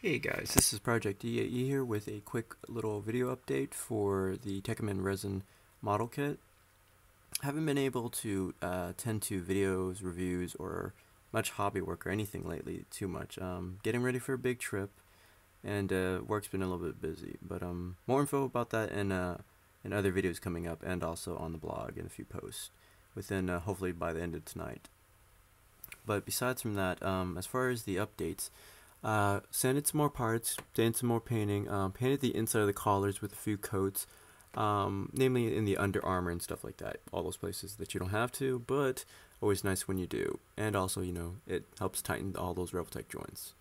Hey guys, this is projecteae here with a quick little video update for the Tekkaman Resin model kit. I haven't been able to tend to videos, reviews, or much hobby work or anything lately too much. Getting ready for a big trip, and work's been a little bit busy. But more info about that in other videos coming up, and also on the blog in a few posts within hopefully by the end of tonight. But besides from that, as far as the updates, sanded some more parts, did some more painting, painted the inside of the collars with a few coats, namely in the under armor and stuff like that, all those places that you don't have to, but always nice when you do. And also, it helps tighten all those Revoltech joints.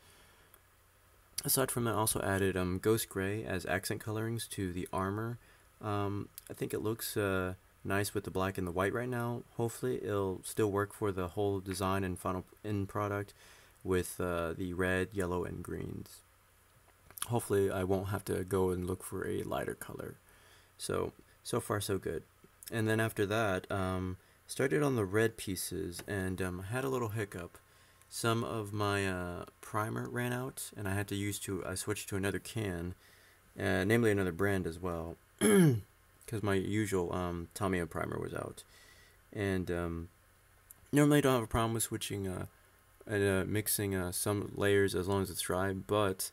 Aside from that, I also added ghost gray as accent colorings to the armor. I think it looks nice with the black and the white right now. Hopefully it'll still work for the whole design and final end product with the red, yellow, and greens. Hopefully I won't have to go and look for a lighter color. So far so good. And then after that, started on the red pieces, and I had a little hiccup. Some of my primer ran out, and I switched to another can, namely another brand as well, because my usual Tamiya primer was out. And normally I don't have a problem with switching and mixing some layers as long as it's dry, but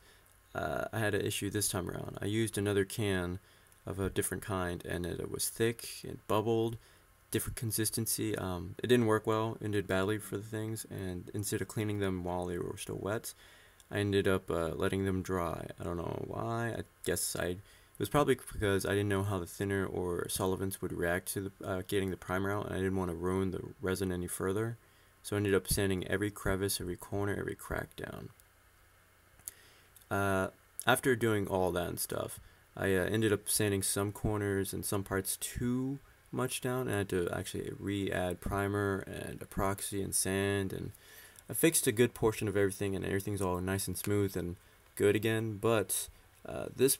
I had an issue this time around. I used another can of a different kind, and it was thick, it bubbled, different consistency. It didn't work well, it ended badly for the things, and instead of cleaning them while they were still wet, I ended up letting them dry. I don't know why. I guess it was probably because I didn't know how the thinner or solvents would react to getting the primer out, and I didn't want to ruin the resin any further. So I ended up sanding every crevice, every corner, every crack down. After doing all that and stuff, I ended up sanding some corners and some parts too much down, and I had to actually re-add primer and epoxy and sand, and I fixed a good portion of everything, and everything's all nice and smooth and good again. But this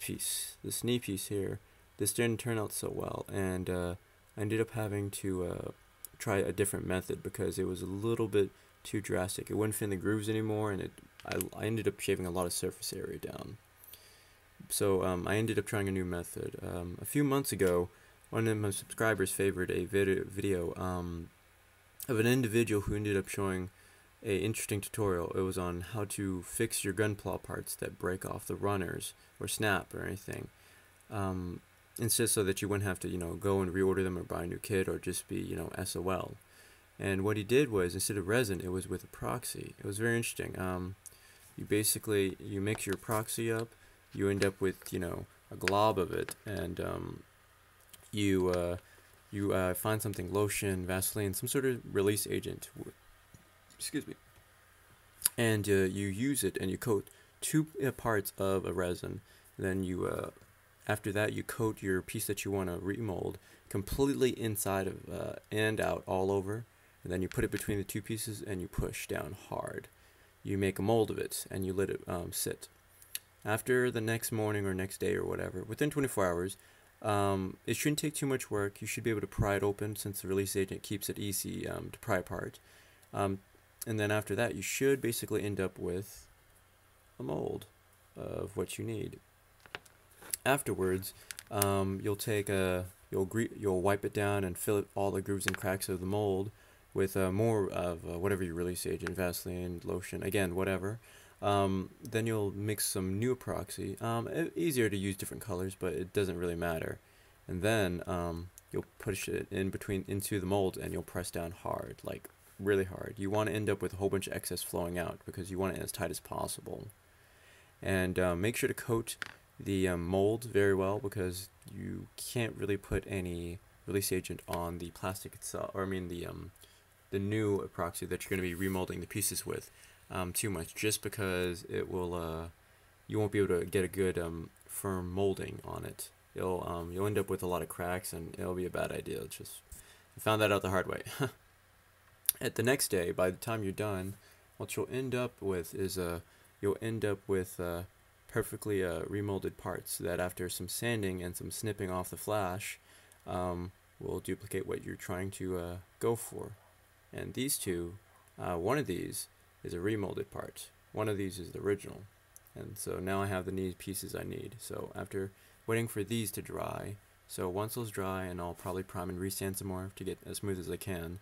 knee piece here, this didn't turn out so well, and I ended up having to try a different method because it was a little bit too drastic. It wouldn't fit in the grooves anymore, and I ended up shaving a lot of surface area down. So I ended up trying a new method. A few months ago, one of my subscribers favored a video of an individual who ended up showing a interesting tutorial. It was on how to fix your gunpla parts that break off the runners or snap or anything. Instead, so that you wouldn't have to, go and reorder them or buy a new kit or just be, SOL. And what he did was, instead of resin, it was with epoxy. It was very interesting. You mix your epoxy up, you end up with, a glob of it, and you find something, lotion, Vaseline, some sort of release agent. Excuse me. And you use it, and you coat two parts of a resin. Then after that, you coat your piece that you want to remold completely inside of and out all over, and then you put it between the two pieces and you push down hard. You make a mold of it and you let it sit. After the next morning or next day or whatever, within 24 hours, it shouldn't take too much work. You should be able to pry it open since the release agent keeps it easy to pry apart. And then after that, you should basically end up with a mold of what you need. Afterwards, you'll wipe it down and fill all the grooves and cracks of the mold with more of whatever your release agent, Vaseline, lotion, again, whatever. Then you'll mix some new epoxy. Easier to use different colors, but it doesn't really matter. And then you'll push it into the mold, and you'll press down hard, like really hard. You want to end up with a whole bunch of excess flowing out because you want it as tight as possible. And make sure to coat the mold very well, because you can't really put any release agent on the plastic itself, or I mean the new epoxy that you're going to be remolding the pieces with too much, just because it will you won't be able to get a good firm molding on it. You'll end up with a lot of cracks, and it'll be a bad idea. I found that out the hard way. At the next day, by the time you're done, what you'll end up with is perfectly remolded parts that, after some sanding and some snipping off the flash, will duplicate what you're trying to go for. And these two, one of these is a remolded part, one of these is the original, And so now I have the needed pieces I need. So after waiting for these to dry, so once those dry, and I'll probably prime and resand some more to get as smooth as I can,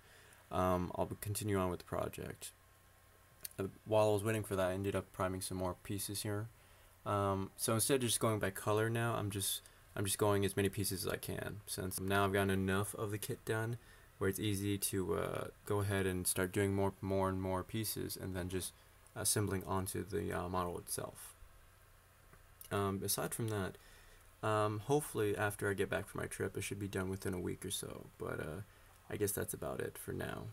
I'll continue on with the project. While I was waiting for that, I ended up priming some more pieces here. So instead of just going by color now, I'm just going as many pieces as I can, since now I've gotten enough of the kit done where it's easy to go ahead and start doing more and more pieces, and then just assembling onto the model itself. Aside from that, hopefully after I get back from my trip, it should be done within a week or so, but I guess that's about it for now.